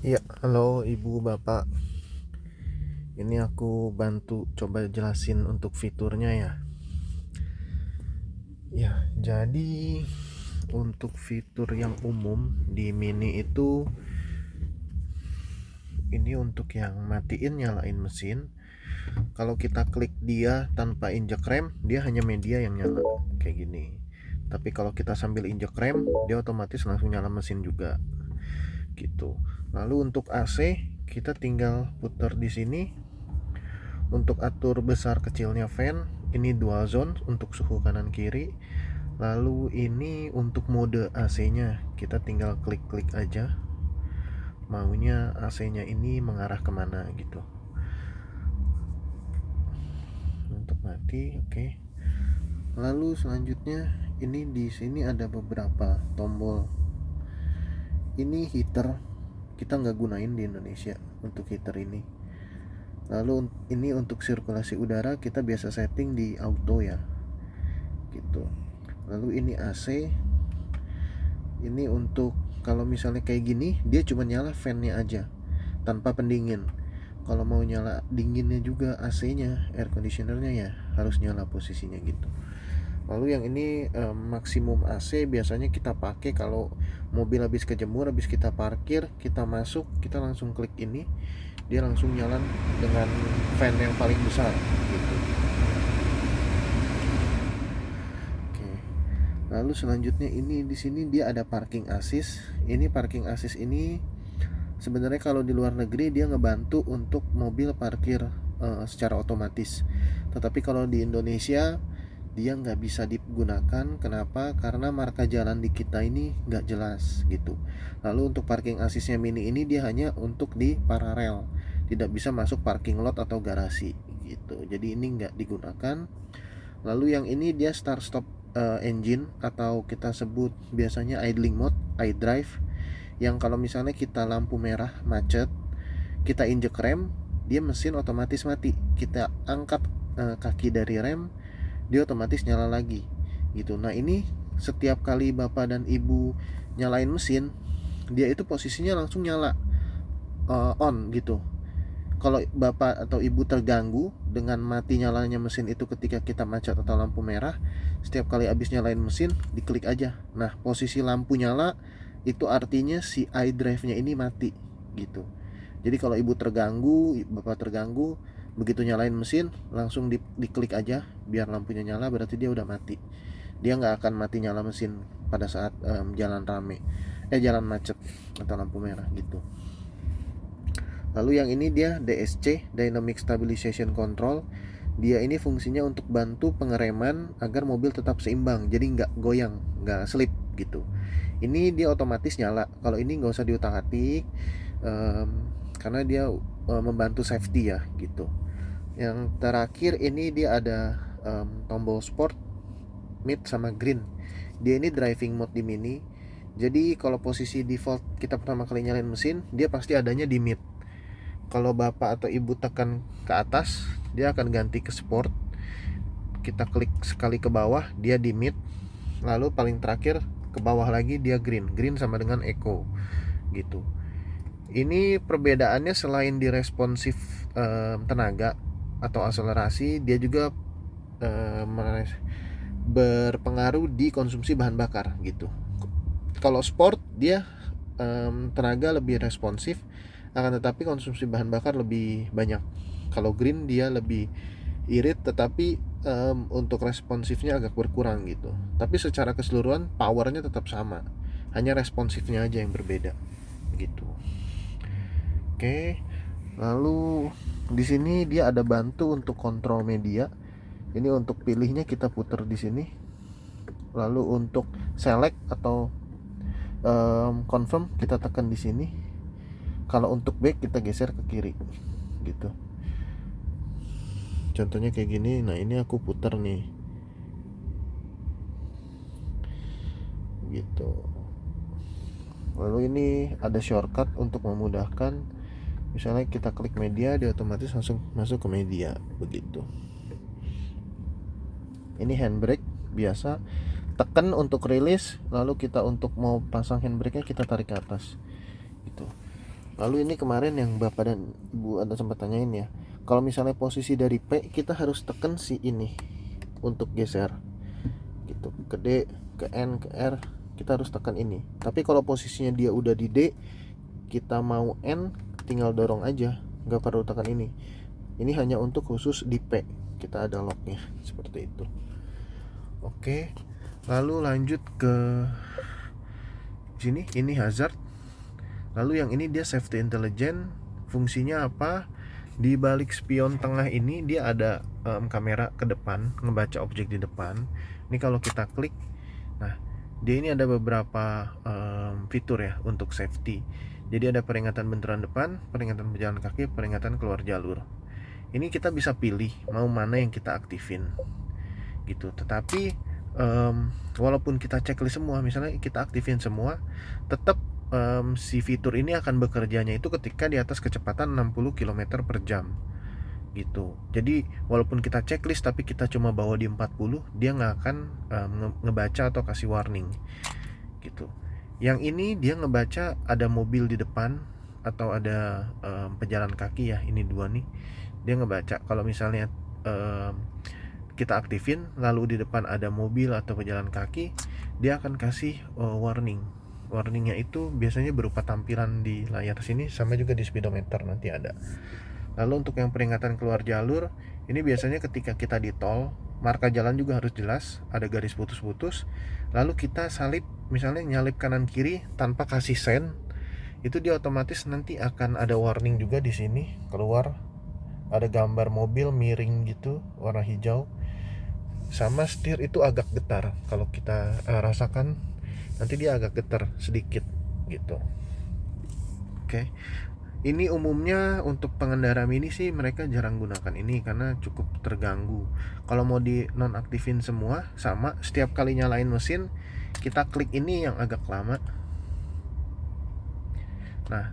Ya, halo Ibu Bapak. Ini aku bantu coba jelasin untuk fiturnya ya. Ya, jadi untuk fitur yang umum di Mini itu ini untuk yang matiin nyalain mesin. Kalau kita klik dia tanpa injek rem, dia hanya media yang nyala kayak gini. Tapi kalau kita sambil injek rem, dia otomatis langsung nyala mesin juga. Gitu. Lalu untuk AC, kita tinggal putar di sini. Untuk atur besar kecilnya fan, ini dual zone untuk suhu kanan kiri. Lalu ini untuk mode AC-nya, kita tinggal klik-klik aja. Maunya AC-nya ini mengarah kemana gitu. Untuk mati, oke. Lalu selanjutnya ini di sini ada beberapa tombol. Ini heater, kita nggak gunain di Indonesia untuk heater ini. Lalu ini untuk sirkulasi udara kita biasa setting di auto ya, gitu. Lalu ini AC, ini untuk kalau misalnya kayak gini dia cuma nyala fan-nya aja tanpa pendingin. Kalau mau nyala dinginnya juga AC-nya, air conditioner-nya ya harus nyala posisinya gitu. Lalu yang ini maksimum AC biasanya kita pakai kalau mobil habis kejemur, habis kita parkir, kita masuk, kita langsung klik ini, dia langsung nyala dengan fan yang paling besar gitu. Oke. Lalu selanjutnya ini di sini dia ada parking assist. Ini parking assist ini sebenarnya kalau di luar negeri dia ngebantu untuk mobil parkir secara otomatis. Tetapi kalau di Indonesia dia nggak bisa digunakan. Kenapa? Karena marka jalan di kita ini nggak jelas gitu. Lalu untuk parking assistnya Mini ini dia hanya untuk di paralel, tidak bisa masuk parking lot atau garasi gitu. Jadi ini nggak digunakan. Lalu yang ini dia start stop engine atau kita sebut biasanya idling mode, iDrive, yang kalau misalnya kita lampu merah macet, kita injek rem, dia mesin otomatis mati. Kita angkat kaki dari rem, dia otomatis nyala lagi gitu. Nah ini setiap kali bapak dan ibu nyalain mesin, dia itu posisinya langsung nyala on gitu. Kalau bapak atau ibu terganggu dengan mati nyalanya mesin itu ketika kita macet atau lampu merah, setiap kali habis nyalain mesin diklik aja. Nah posisi lampu nyala itu artinya si iDrive-nya ini mati gitu. Jadi kalau ibu terganggu, bapak terganggu, begitu nyalain mesin langsung diklik aja biar lampunya nyala, berarti dia udah mati. Dia nggak akan mati nyala mesin pada saat jalan rame, jalan macet atau lampu merah gitu. Lalu yang ini dia DSC, Dynamic Stabilization Control. Dia ini fungsinya untuk bantu pengereman agar mobil tetap seimbang, jadi nggak goyang, nggak slip gitu. Ini dia otomatis nyala. Kalau ini nggak usah diutak-atik, karena dia membantu safety ya gitu. Yang terakhir ini dia ada tombol sport, mid sama green. Dia ini driving mode di Mini. Jadi kalau posisi default kita pertama kali nyalain mesin, dia pasti adanya di mid. Kalau bapak atau ibu tekan ke atas, dia akan ganti ke sport. Kita klik sekali ke bawah, dia di mid. Lalu paling terakhir ke bawah lagi dia green. Green sama dengan eco gitu. Ini perbedaannya selain di responsif tenaga atau akselerasi, dia juga berpengaruh di konsumsi bahan bakar gitu. Kalau sport dia tenaga lebih responsif, akan tetapi konsumsi bahan bakar lebih banyak. Kalau green dia lebih irit, tetapi untuk responsifnya agak berkurang gitu. Tapi secara keseluruhan powernya tetap sama, hanya responsifnya aja yang berbeda gitu. Oke, lalu di sini dia ada bantu untuk kontrol media. Ini untuk pilihnya kita putar di sini. Lalu untuk select atau confirm kita tekan di sini. Kalau untuk back kita geser ke kiri gitu. Contohnya kayak gini. Nah ini aku putar nih gitu. Lalu ini ada shortcut untuk memudahkan. Misalnya kita klik media, dia otomatis langsung masuk ke media begitu. Ini handbrake biasa, tekan untuk rilis, lalu kita untuk mau pasang handbrake nya kita tarik ke atas gitu. Lalu ini kemarin yang Bapak dan Ibu ada sempat tanyain ya, kalau misalnya posisi dari P kita harus tekan si ini untuk geser gitu, ke D, ke N, ke R kita harus tekan ini. Tapi kalau posisinya dia udah di D, kita mau N tinggal dorong aja, nggak perlu tekan ini. Ini hanya untuk khusus di P, kita ada locknya seperti itu. Oke, lalu lanjut ke sini, ini hazard. Lalu yang ini dia safety intelligence. Fungsinya apa? Di balik spion tengah ini dia ada kamera ke depan, ngebaca objek di depan. Ini kalau kita klik, nah dia ini ada beberapa fitur ya untuk safety. Jadi ada peringatan benturan depan, peringatan pejalan kaki, peringatan keluar jalur. Ini kita bisa pilih mau mana yang kita aktifin gitu. Tetapi walaupun kita checklist semua, misalnya kita aktifin semua, tetap si fitur ini akan bekerjanya itu ketika di atas kecepatan 60 km per jam gitu. Jadi walaupun kita checklist tapi kita cuma bawa di 40, dia nggak akan ngebaca atau kasih warning gitu. Yang ini dia ngebaca ada mobil di depan atau ada pejalan kaki ya, ini dua nih. Dia ngebaca kalau misalnya kita aktifin lalu di depan ada mobil atau pejalan kaki, dia akan kasih warning. Warningnya itu biasanya berupa tampilan di layar sini, sama juga di speedometer nanti ada. Lalu untuk yang peringatan keluar jalur, ini biasanya ketika kita di tol, marka jalan juga harus jelas, ada garis putus-putus. Lalu kita salip, misalnya nyalip kanan kiri tanpa kasih sen, itu dia otomatis nanti akan ada warning juga di sini keluar. Ada gambar mobil miring gitu, warna hijau. Sama setir itu agak getar, kalau kita rasakan nanti dia agak getar sedikit gitu. Oke. Ini umumnya untuk pengendara mini sih mereka jarang gunakan ini karena cukup terganggu. Kalau mau di nonaktifin semua, sama setiap kali nyalain mesin kita klik ini yang agak lama. Nah,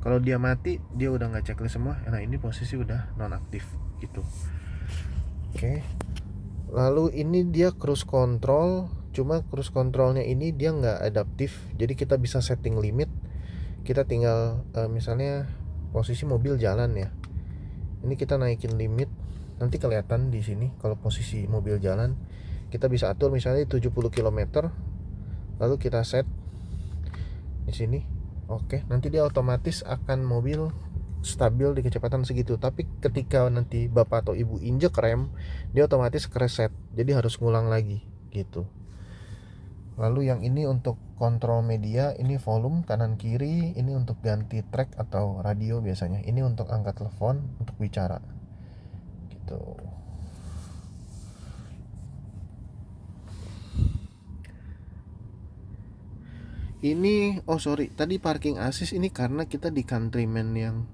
kalau dia mati dia udah nggak checklist semua. Nah, ini posisi udah nonaktif gitu. Oke. Lalu ini dia cruise control, cuma cruise controlnya ini dia nggak adaptif, jadi kita bisa setting limit. Kita tinggal misalnya posisi mobil jalan ya, ini kita naikin limit, nanti kelihatan di sini kalau posisi mobil jalan. Kita bisa atur misalnya 70 km, lalu kita set di sini. Oke, nanti dia otomatis akan mobil stabil di kecepatan segitu. Tapi ketika nanti bapak atau ibu injek rem, dia otomatis reset, jadi harus ngulang lagi gitu. Lalu yang ini untuk kontrol media, ini volume kanan kiri, ini untuk ganti track atau radio biasanya, ini untuk angkat telepon, untuk bicara gitu. Ini tadi parking assist ini karena kita di Countryman yang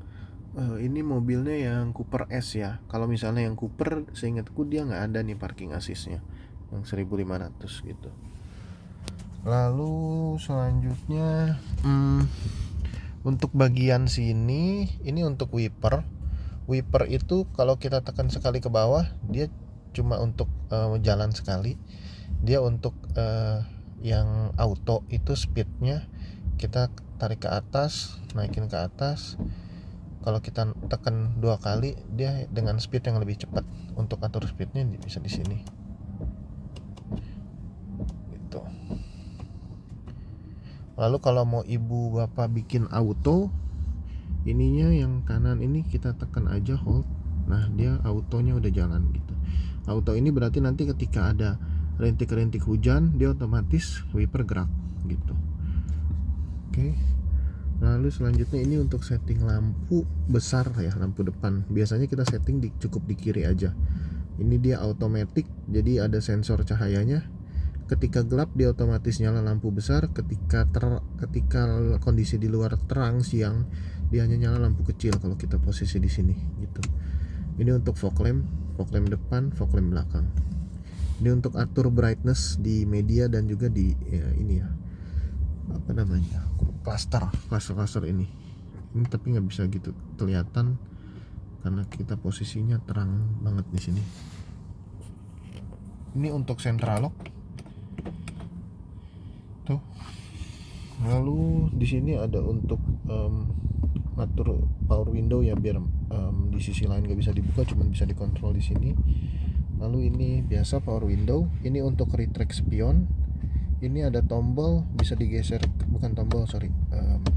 ini mobilnya yang Cooper S ya. Kalau misalnya yang Cooper, seingatku dia nggak ada nih parking assistnya, yang 1500 gitu. Lalu selanjutnya untuk bagian sini, ini untuk wiper. Wiper itu kalau kita tekan sekali ke bawah, dia cuma untuk jalan sekali. Dia untuk yang auto itu speednya kita tarik ke atas, naikin ke atas. Kalau kita tekan 2 kali, dia dengan speed yang lebih cepat. Untuk atur speednya bisa di sini. Gitu. Lalu kalau mau ibu bapak bikin auto, ininya yang kanan ini kita tekan aja hold. Nah, dia autonya udah jalan gitu. Auto ini berarti nanti ketika ada rintik-rintik hujan, dia otomatis wiper gerak gitu. Oke. Lalu selanjutnya ini untuk setting lampu besar ya, lampu depan. Biasanya kita setting cukup di kiri aja. Ini dia automatic, jadi ada sensor cahayanya. Ketika gelap dia otomatis nyala lampu besar. Ketika kondisi di luar terang siang, dia hanya nyala lampu kecil kalau kita posisi di sini gitu. Ini untuk fog lamp depan, fog lamp belakang. Ini untuk atur brightness di media dan juga di ini ya, apa namanya, cluster ini tapi nggak bisa gitu kelihatan karena kita posisinya terang banget di sini. Ini untuk central lock tuh. Lalu di sini ada untuk ngatur power window ya, biar di sisi lain gak bisa dibuka, cuman bisa dikontrol di sini. Lalu ini biasa power window, ini untuk retract spion. Ini ada tombol bisa digeser, bukan tombol sorry,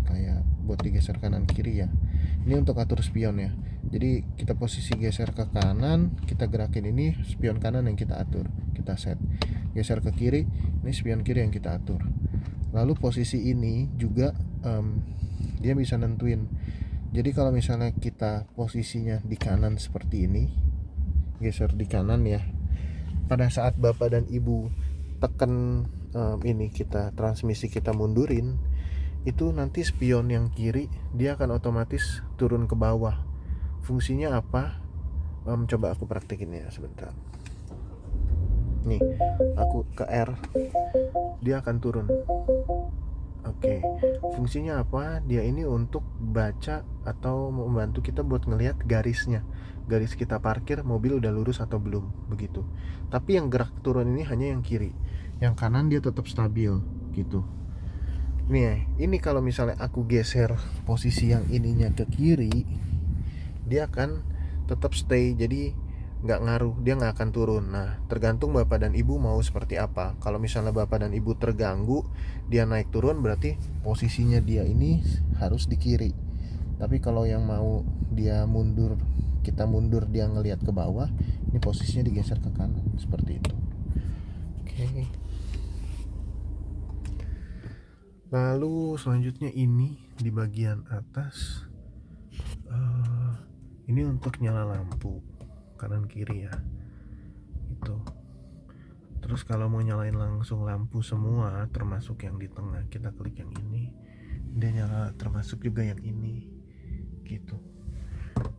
kayak buat digeser kanan kiri ya. Ini untuk atur spion ya. Jadi kita posisi geser ke kanan, kita gerakin ini spion kanan yang kita atur, kita set. Geser ke kiri, ini spion kiri yang kita atur. Lalu posisi ini juga dia bisa nentuin. Jadi kalau misalnya kita posisinya di kanan seperti ini, geser di kanan ya, pada saat bapak dan ibu tekan ini, kita transmisi kita mundurin, itu nanti spion yang kiri dia akan otomatis turun ke bawah. Fungsinya apa? Coba aku praktekin ya sebentar. Nih, aku ke R, dia akan turun. Oke, fungsinya apa? Dia ini untuk baca atau membantu kita buat ngelihat garisnya. Garis kita parkir, mobil udah lurus atau belum, begitu. Tapi yang gerak turun ini hanya yang kiri. Yang kanan dia tetap stabil, gitu. Nih, ini kalau misalnya aku geser posisi yang ininya ke kiri, dia akan tetap stay, jadi nggak ngaruh, dia nggak akan turun. Nah, tergantung bapak dan ibu mau seperti apa. Kalau misalnya bapak dan ibu terganggu dia naik turun, berarti posisinya dia ini harus di kiri. Tapi kalau yang mau dia mundur, kita mundur dia ngelihat ke bawah, ini posisinya digeser ke kanan seperti itu. Oke. Lalu selanjutnya ini di bagian atas, ini untuk nyala lampu kanan kiri ya, itu. Terus kalau mau nyalain langsung lampu semua termasuk yang di tengah, kita klik yang ini, dia nyala termasuk juga yang ini, gitu.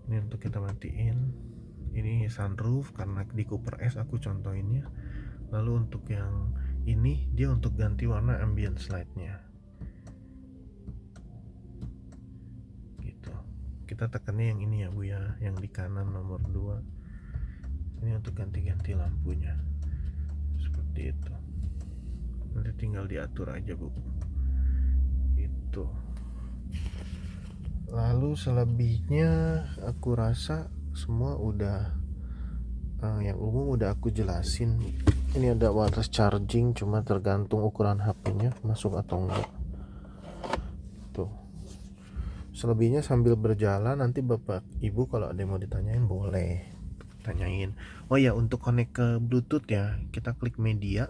Ini untuk kita matiin. Ini sunroof karena di Cooper S aku contohinnya. Lalu untuk yang ini dia untuk ganti warna ambient light-nya, gitu. Kita tekannya yang ini ya Bu ya, yang di kanan nomor 2. Ini untuk ganti-ganti lampunya seperti itu. Nanti tinggal diatur aja Bu, itu. Lalu selebihnya aku rasa semua udah yang umum udah aku jelasin. Ini ada wireless charging, cuma tergantung ukuran HP-nya masuk atau enggak. Tuh. Selebihnya sambil berjalan, nanti bapak ibu kalau ada yang mau ditanyain boleh tanyain. Oh ya, untuk connect ke Bluetooth ya, kita klik media,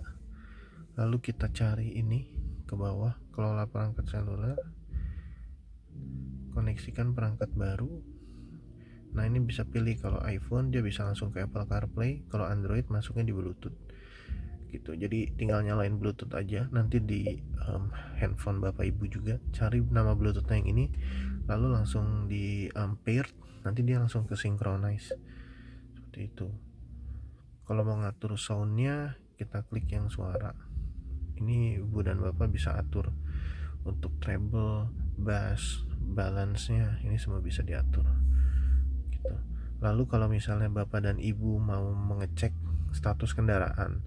lalu kita cari ini ke bawah, kelola perangkat seluler, koneksikan perangkat baru. Nah, ini bisa pilih, kalau iPhone dia bisa langsung ke Apple CarPlay, kalau Android masuknya di Bluetooth, gitu. Jadi tinggal nyalain Bluetooth aja. Nanti di handphone bapak ibu juga cari nama Bluetoothnya yang ini, lalu langsung di paired, nanti dia langsung ke synchronize seperti itu. Kalau mau ngatur soundnya, kita klik yang suara. Ini ibu dan bapak bisa atur untuk treble, bass, balance-nya, ini semua bisa diatur, gitu. Lalu kalau misalnya bapak dan ibu mau mengecek status kendaraan,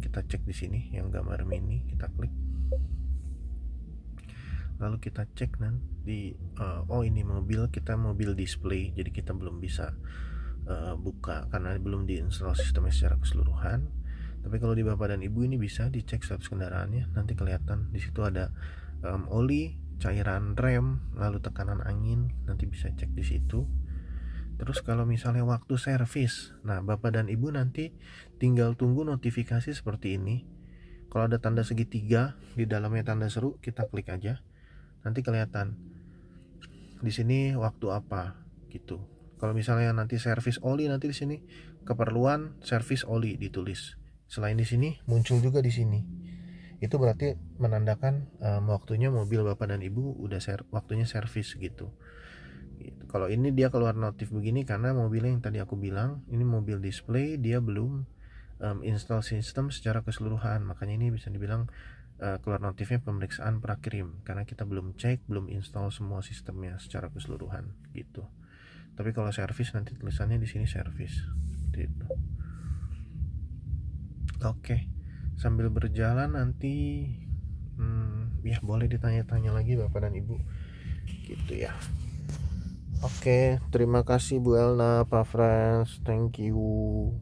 kita cek di sini yang gambar mini, kita klik. Lalu kita cek nanti, oh ini mobil, kita mobil display, jadi kita belum bisa buka karena belum diinstal sistemnya secara keseluruhan. Tapi kalau di bapak dan ibu ini bisa dicek status kendaraannya, nanti kelihatan di situ ada oli, cairan rem, lalu tekanan angin, nanti bisa cek di situ. Terus kalau misalnya waktu servis, nah bapak dan ibu nanti tinggal tunggu notifikasi seperti ini. Kalau ada tanda segitiga di dalamnya tanda seru, kita klik aja, nanti kelihatan di sini waktu apa, gitu. Kalau misalnya nanti servis oli, nanti di sini keperluan servis oli ditulis. Selain di sini muncul juga di sini. Itu berarti menandakan waktunya mobil bapak dan ibu udah waktunya servis gitu. Kalau ini dia keluar notif begini karena mobilnya yang tadi aku bilang, ini mobil display, dia belum install sistem secara keseluruhan. Makanya ini bisa dibilang keluar notifnya pemeriksaan prakirim, karena kita belum cek, belum install semua sistemnya secara keseluruhan gitu. Tapi kalau servis nanti tulisannya di sini servis seperti itu. Oke, sambil berjalan nanti ya boleh ditanya-tanya lagi bapak dan ibu. gitu ya. Oke, terima kasih Bu Elna, Pak Frans, thank you.